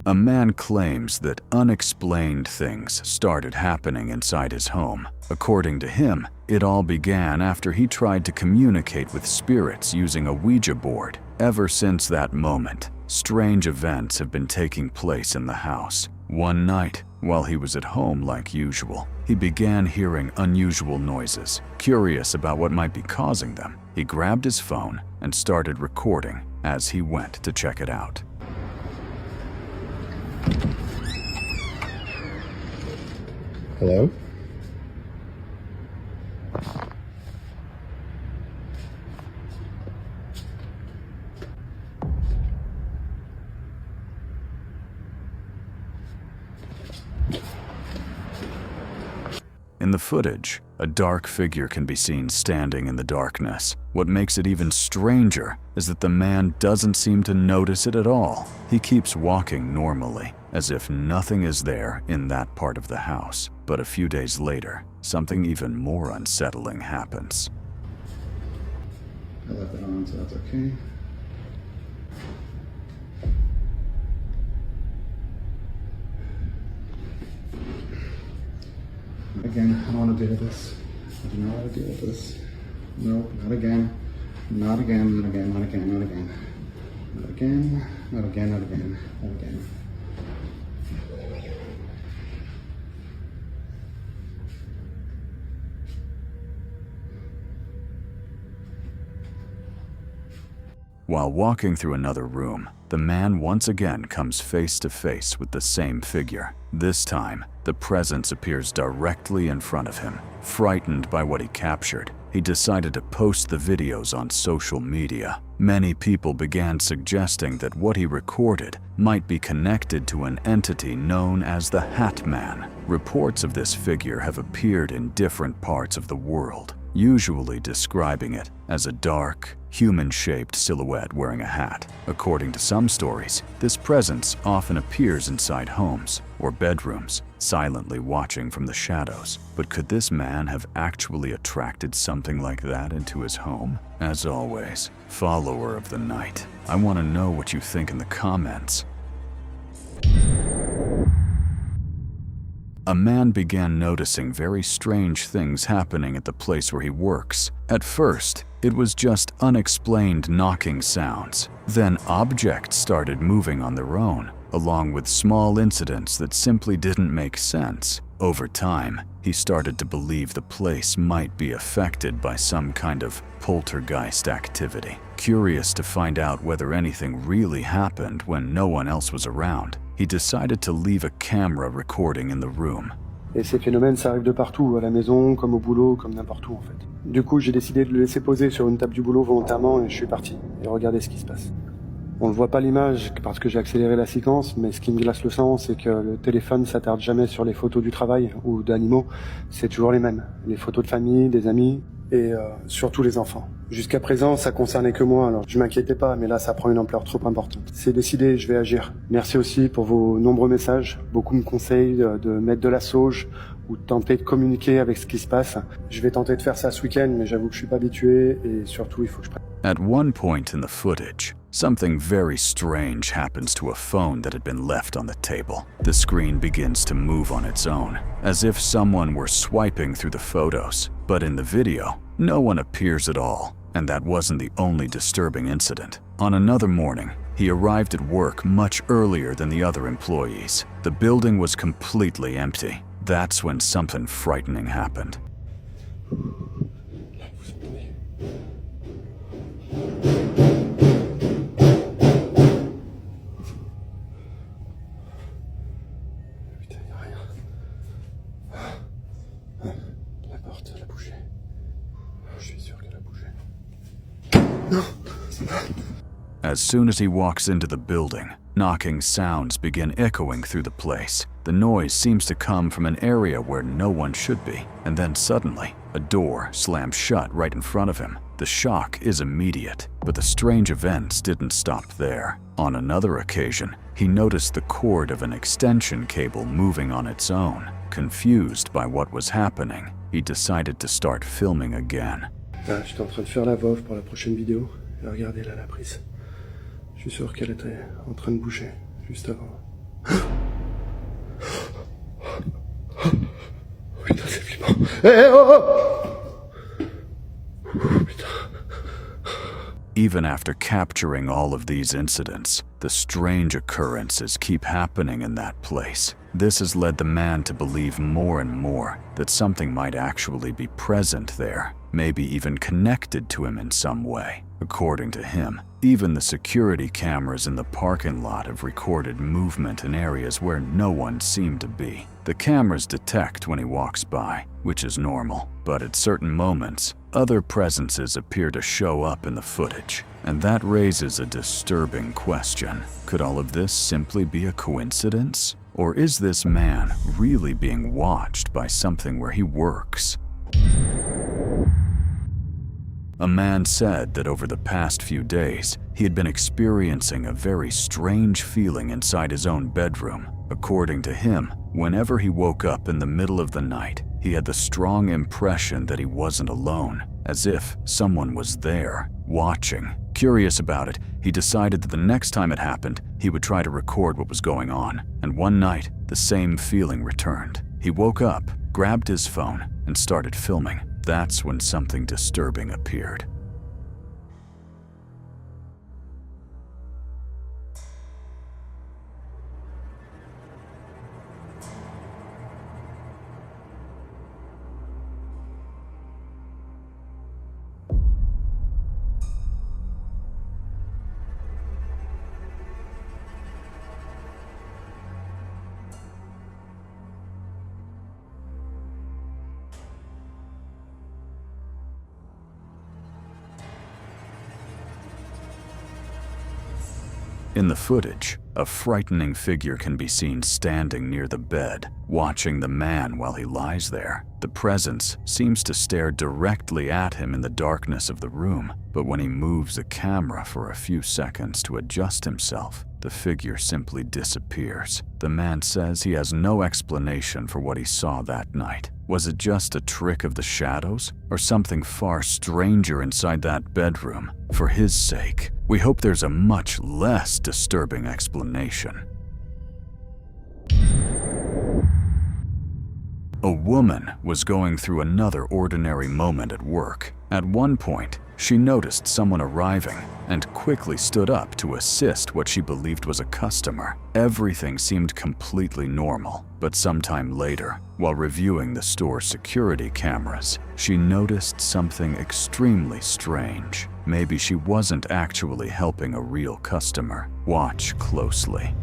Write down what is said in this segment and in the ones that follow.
A man claims that unexplained things started happening inside his home. According to him, it all began after he tried to communicate with spirits using a Ouija board. Ever since that moment, strange events have been taking place in the house. One night, while he was at home like usual, he began hearing unusual noises. Curious about what might be causing them, he grabbed his phone and started recording as he went to check it out. Hello? In the footage, a dark figure can be seen standing in the darkness. What makes it even stranger is that the man doesn't seem to notice it at all. He keeps walking normally, as if nothing is there in that part of the house. But a few days later, something even more unsettling happens. I left it on, so that's okay. Again, I don't want to deal with this. I do not want to deal with this. Nope, not again. Not again, not again, not again, not again. Not again, not again, not again, not again. While walking through another room, the man once again comes face to face with the same figure. This time, the presence appears directly in front of him. Frightened by what he captured, he decided to post the videos on social media. Many people began suggesting that what he recorded might be connected to an entity known as the Hat Man. Reports of this figure have appeared in different parts of the world, usually describing it as a dark, human-shaped silhouette wearing a hat. According to some stories, this presence often appears inside homes or bedrooms, silently watching from the shadows. But could this man have actually attracted something like that into his home? As always, follower of the night, I want to know what you think in the comments. A man began noticing very strange things happening at the place where he works. At first, it was just unexplained knocking sounds. Then objects started moving on their own, along with small incidents that simply didn't make sense. Over time, he started to believe the place might be affected by some kind of poltergeist activity. Curious to find out whether anything really happened when no one else was around, he decided to leave a camera recording in the room. Et ces phénomènes, ça arrive de partout, à la maison, comme au boulot, comme n'importe où en fait. Du coup, j'ai décidé de le laisser poser sur une table du boulot volontairement et je suis parti. Et regardez ce qui se passe. On ne voit pas l'image parce que j'ai accéléré la séquence, mais ce qui me glace le sang, c'est que le téléphone s'attarde jamais sur les photos du travail ou d'animaux. C'est toujours les mêmes. Les photos de famille, des amis et surtout les enfants. Jusqu'à présent, ça concernait que moi, alors je m'inquiétais pas, mais là ça prend une ampleur trop importante. C'est décidé, je vais agir. Merci aussi pour vos nombreux messages. Beaucoup me conseillent de mettre de la sauge ou de tenter de communiquer avec ce qui se passe. Je vais tenter de faire ça ce week-end, mais j'avoue que je suis pas habitué et surtout il faut que je prenne. At one point in the footage, something very strange happens to a phone that had been left on the table. The screen begins to move on its own, as if someone were swiping through the photos. But in the video, no one appears at all, and that wasn't the only disturbing incident. On another morning, he arrived at work much earlier than the other employees. The building was completely empty. That's when something frightening happened. La porte, elle a bougé. Je suis sûr qu'elle a bougé. As soon as he walks into the building, knocking sounds begin echoing through the place. The noise seems to come from an area where no one should be, and then suddenly, a door slams shut right in front of him. The shock is immediate, but the strange events didn't stop there. On another occasion, he noticed the cord of an extension cable moving on its own. Confused by what was happening, he decided to start filming again. Là, j'étais en train de faire la VOV pour la prochaine vidéo. Et regardez là la prise. Je suis sûr qu'elle était en train de bouger juste avant. Even after capturing all of these incidents, the strange occurrences keep happening in that place. This has led the man to believe more and more that something might actually be present there, maybe even connected to him in some way. According to him, even the security cameras in the parking lot have recorded movement in areas where no one seemed to be. The cameras detect when he walks by, which is normal, but at certain moments, other presences appear to show up in the footage, and that raises a disturbing question. Could all of this simply be a coincidence? Or is this man really being watched by something where he works? A man said that over the past few days, he had been experiencing a very strange feeling inside his own bedroom. According to him, whenever he woke up in the middle of the night, he had the strong impression that he wasn't alone, as if someone was there, watching. Curious about it, he decided that the next time it happened, he would try to record what was going on. And one night, the same feeling returned. He woke up, grabbed his phone, and started filming. That's when something disturbing appeared. In the footage, a frightening figure can be seen standing near the bed, watching the man while he lies there. The presence seems to stare directly at him in the darkness of the room, but when he moves the camera for a few seconds to adjust himself, the figure simply disappears. The man says he has no explanation for what he saw that night. Was it just a trick of the shadows, or something far stranger inside that bedroom? For his sake, we hope there's a much less disturbing explanation. A woman was going through another ordinary moment at work. At one point, she noticed someone arriving and quickly stood up to assist what she believed was a customer. Everything seemed completely normal, but sometime later, while reviewing the store's security cameras, she noticed something extremely strange. Maybe she wasn't actually helping a real customer. Watch closely.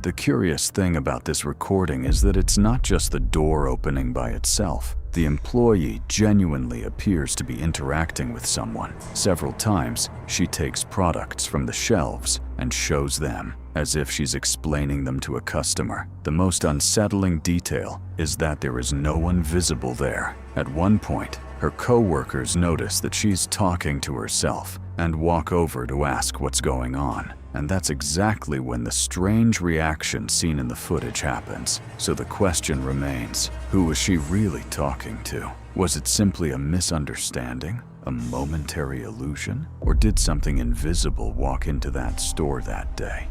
The curious thing about this recording is that it's not just the door opening by itself. The employee genuinely appears to be interacting with someone. Several times, she takes products from the shelves and shows them, as if she's explaining them to a customer. The most unsettling detail is that there is no one visible there. At one point, her co-workers notice that she's talking to herself and walk over to ask what's going on. And that's exactly when the strange reaction seen in the footage happens. So the question remains, who was she really talking to? Was it simply a misunderstanding, a momentary illusion, or did something invisible walk into that store that day?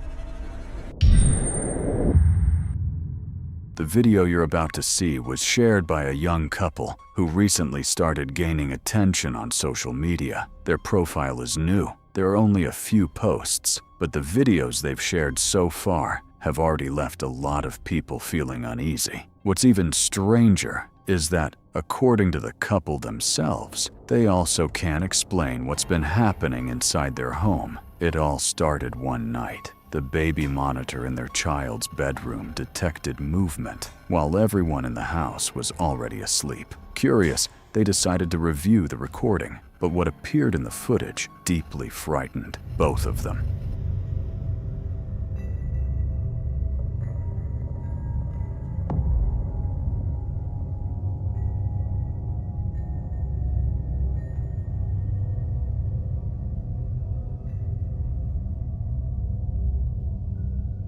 The video you're about to see was shared by a young couple who recently started gaining attention on social media. Their profile is new. There are only a few posts, but the videos they've shared so far have already left a lot of people feeling uneasy. What's even stranger is that, according to the couple themselves, they also can't explain what's been happening inside their home. It all started one night. The baby monitor in their child's bedroom detected movement while everyone in the house was already asleep. Curious, they decided to review the recording, but what appeared in the footage deeply frightened both of them.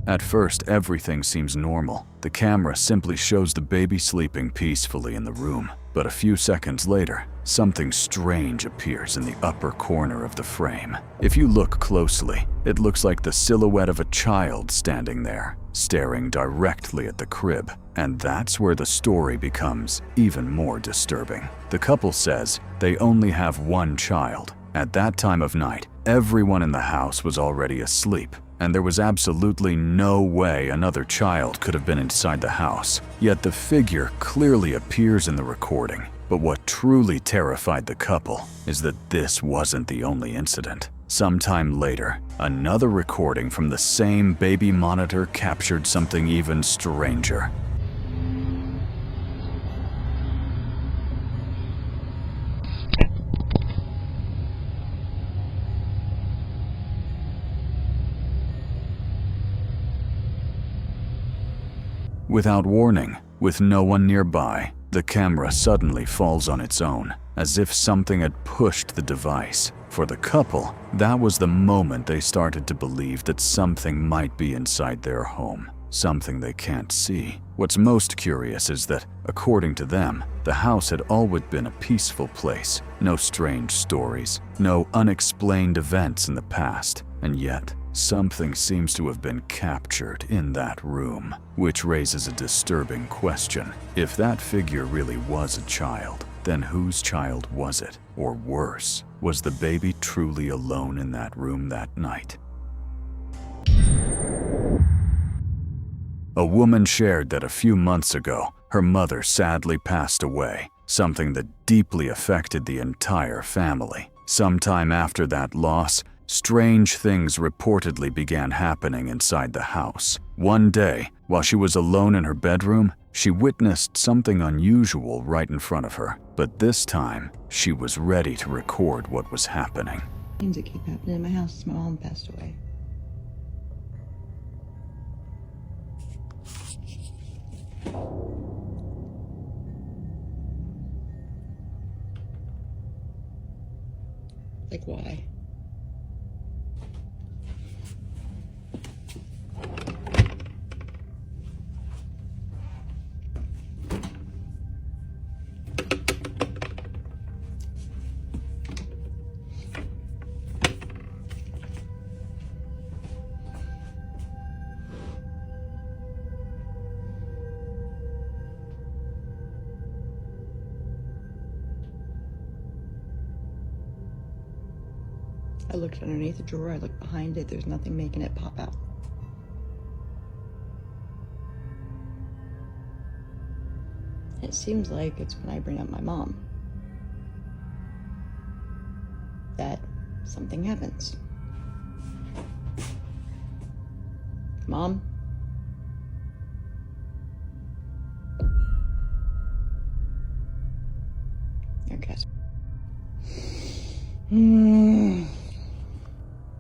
At first, everything seems normal. The camera simply shows the baby sleeping peacefully in the room. But a few seconds later, something strange appears in the upper corner of the frame. If you look closely, it looks like the silhouette of a child standing there, staring directly at the crib. And that's where the story becomes even more disturbing. The couple says they only have one child. At that time of night, everyone in the house was already asleep, and there was absolutely no way another child could have been inside the house. Yet the figure clearly appears in the recording. But what truly terrified the couple is that this wasn't the only incident. Sometime later, another recording from the same baby monitor captured something even stranger. Without warning, with no one nearby, the camera suddenly falls on its own, as if something had pushed the device. For the couple, that was the moment they started to believe that something might be inside their home, something they can't see. What's most curious is that, according to them, the house had always been a peaceful place, no strange stories, no unexplained events in the past, and yet, something seems to have been captured in that room, which raises a disturbing question. If that figure really was a child, then whose child was it? Or worse, was the baby truly alone in that room that night? A woman shared that a few months ago, her mother sadly passed away, something that deeply affected the entire family. Sometime after that loss, strange things reportedly began happening inside the house. One day, while she was alone in her bedroom, she witnessed something unusual right in front of her. But this time, she was ready to record what was happening. Things that keep happening in my house since my mom passed away. Like, why? I looked underneath the drawer, I looked behind it, there's nothing making it pop out. It seems like it's when I bring up my mom that something happens. Mom? Okay.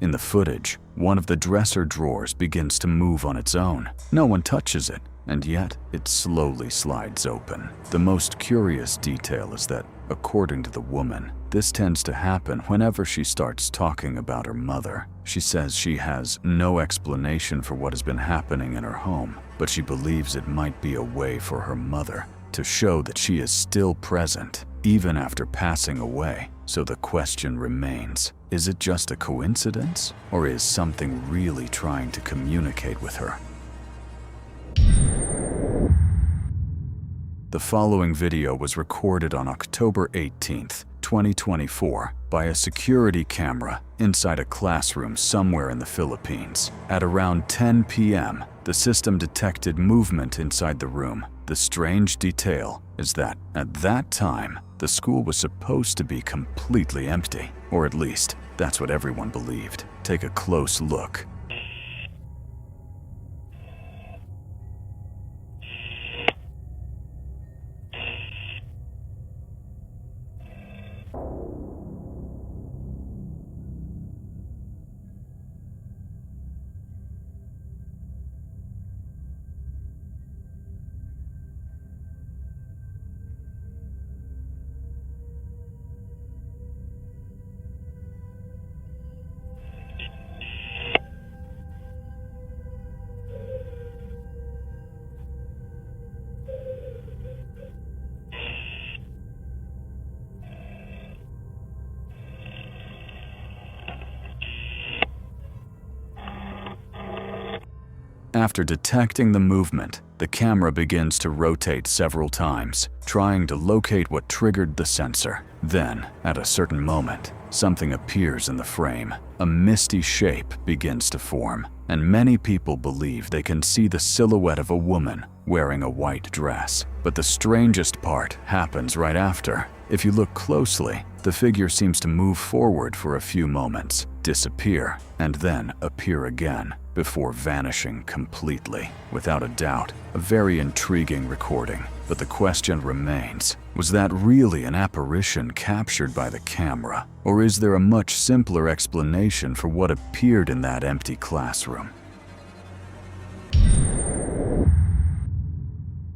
In the footage, one of the dresser drawers begins to move on its own. No one touches it, and yet it slowly slides open. The most curious detail is that, according to the woman, this tends to happen whenever she starts talking about her mother. She says she has no explanation for what has been happening in her home, but she believes it might be a way for her mother to show that she is still present, even after passing away. So the question remains, is it just a coincidence, or is something really trying to communicate with her? The following video was recorded on October 18th, 2024, by a security camera inside a classroom somewhere in the Philippines. At around 10 p.m., the system detected movement inside the room. The strange detail is that at that time, the school was supposed to be completely empty, or at least that's what everyone believed. Take a close look. After detecting the movement, the camera begins to rotate several times, trying to locate what triggered the sensor. Then, at a certain moment, something appears in the frame. A misty shape begins to form, and many people believe they can see the silhouette of a woman wearing a white dress. But the strangest part happens right after. If you look closely, the figure seems to move forward for a few moments, disappear, and then appear again, before vanishing completely. Without a doubt, a very intriguing recording. But the question remains, was that really an apparition captured by the camera? Or is there a much simpler explanation for what appeared in that empty classroom?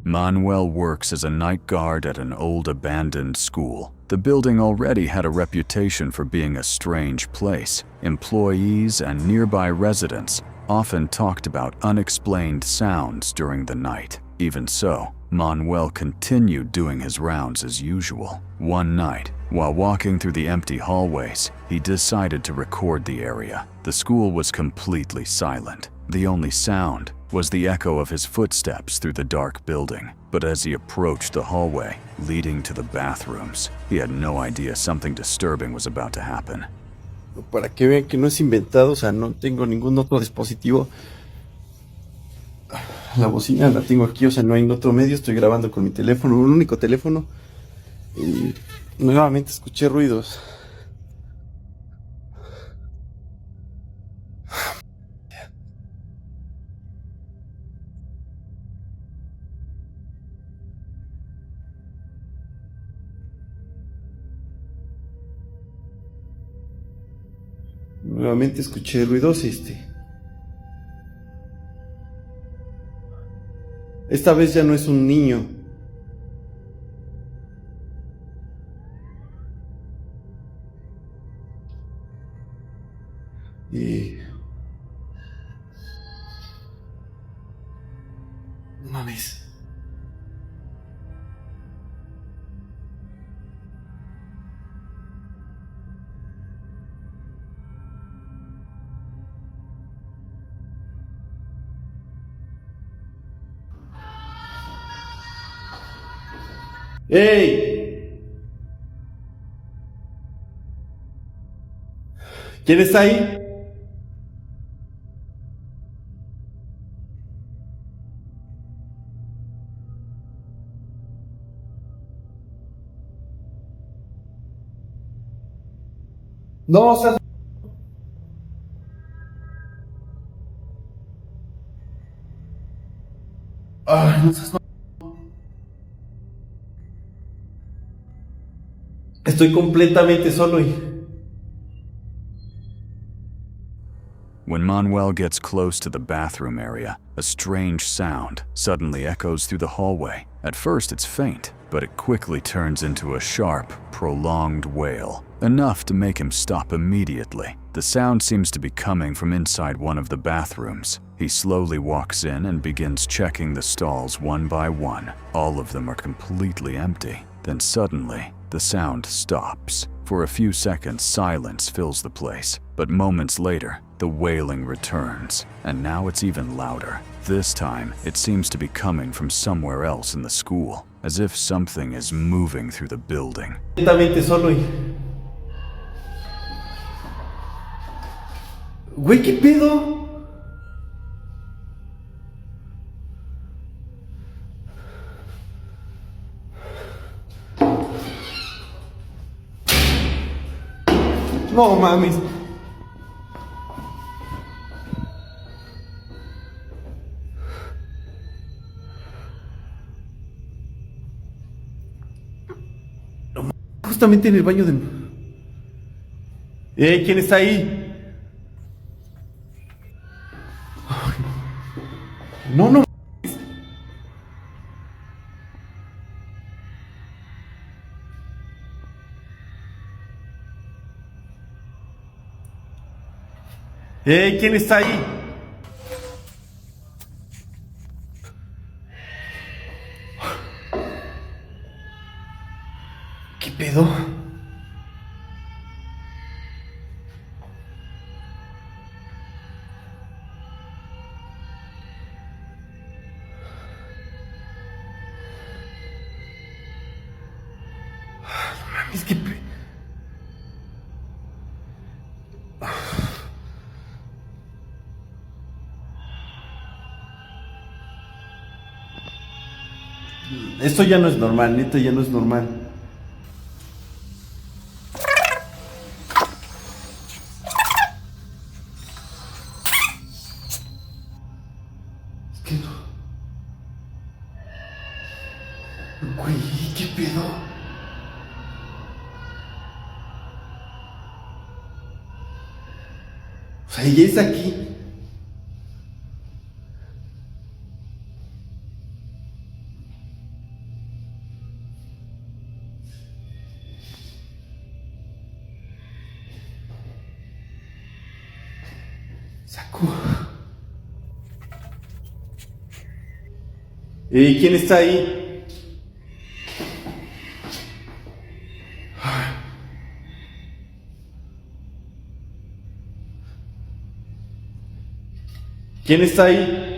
Manuel works as a night guard at an old abandoned school. The building already had a reputation for being a strange place. Employees and nearby residents often talked about unexplained sounds during the night. Even so, Manuel continued doing his rounds as usual. One night, while walking through the empty hallways, he decided to record the area. The school was completely silent. The only sound was the echo of his footsteps through the dark building. But as he approached the hallway leading to the bathrooms, he had no idea something disturbing was about to happen. Para que vean que no es inventado, o sea, no tengo ningún otro dispositivo. La bocina la tengo aquí, o sea, no hay otro medio, estoy grabando con mi teléfono, un único teléfono. Y nuevamente escuché ruidos. Nuevamente escuché ruidos, Esta vez ya no es un niño. Y... no mames. ¡Ey! ¿Quién está ahí? No, o sea... Ay, no seas... Estoy completamente solo y... When Manuel gets close to the bathroom area, a strange sound suddenly echoes through the hallway. At first it's faint, but it quickly turns into a sharp, prolonged wail, enough to make him stop immediately. The sound seems to be coming from inside one of the bathrooms. He slowly walks in and begins checking the stalls one by one. All of them are completely empty. Then suddenly, the sound stops. For a few seconds, silence fills the place, but moments later, the wailing returns, and now it's even louder. This time, it seems to be coming from somewhere else in the school, as if something is moving through the building. Completamente solo y... Güey, ¿qué pedo? No mames. No mames, justamente en el baño de... ¿Quién está ahí? No, no. ¿Quién está ahí? ¿Qué pedo? No mames, qué pe... Esto ya no es normal, neta, ya no es normal. Es que no. Güey, ¿qué pedo? O sea, ella es aquí. Saco. ¿Quién está ahí? ¿Quién está ahí?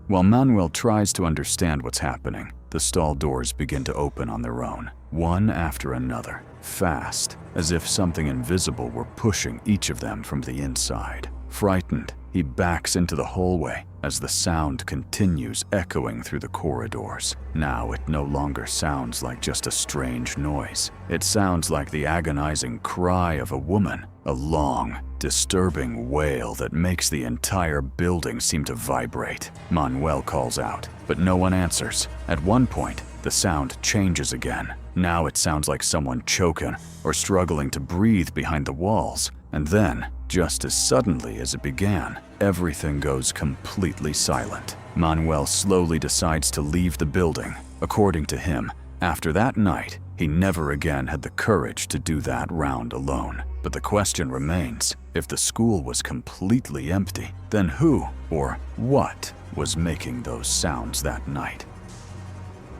While Manuel tries to understand what's happening, the stall doors begin to open on their own, one after another, fast, as if something invisible were pushing each of them from the inside. Frightened, he backs into the hallway as the sound continues echoing through the corridors. Now it no longer sounds like just a strange noise. It sounds like the agonizing cry of a woman, a long, disturbing wail that makes the entire building seem to vibrate. Manuel calls out, but no one answers. At one point, the sound changes again. Now it sounds like someone choking or struggling to breathe behind the walls. And then, just as suddenly as it began, everything goes completely silent. Manuel slowly decides to leave the building. According to him, after that night, he never again had the courage to do that round alone. But the question remains, if the school was completely empty, then who or what was making those sounds that night?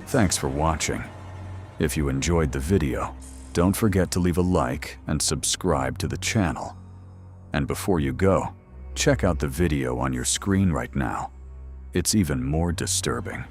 Thanks for watching. If you enjoyed the video, don't forget to leave a like and subscribe to the channel. And before you go, check out the video on your screen right now. It's even more disturbing.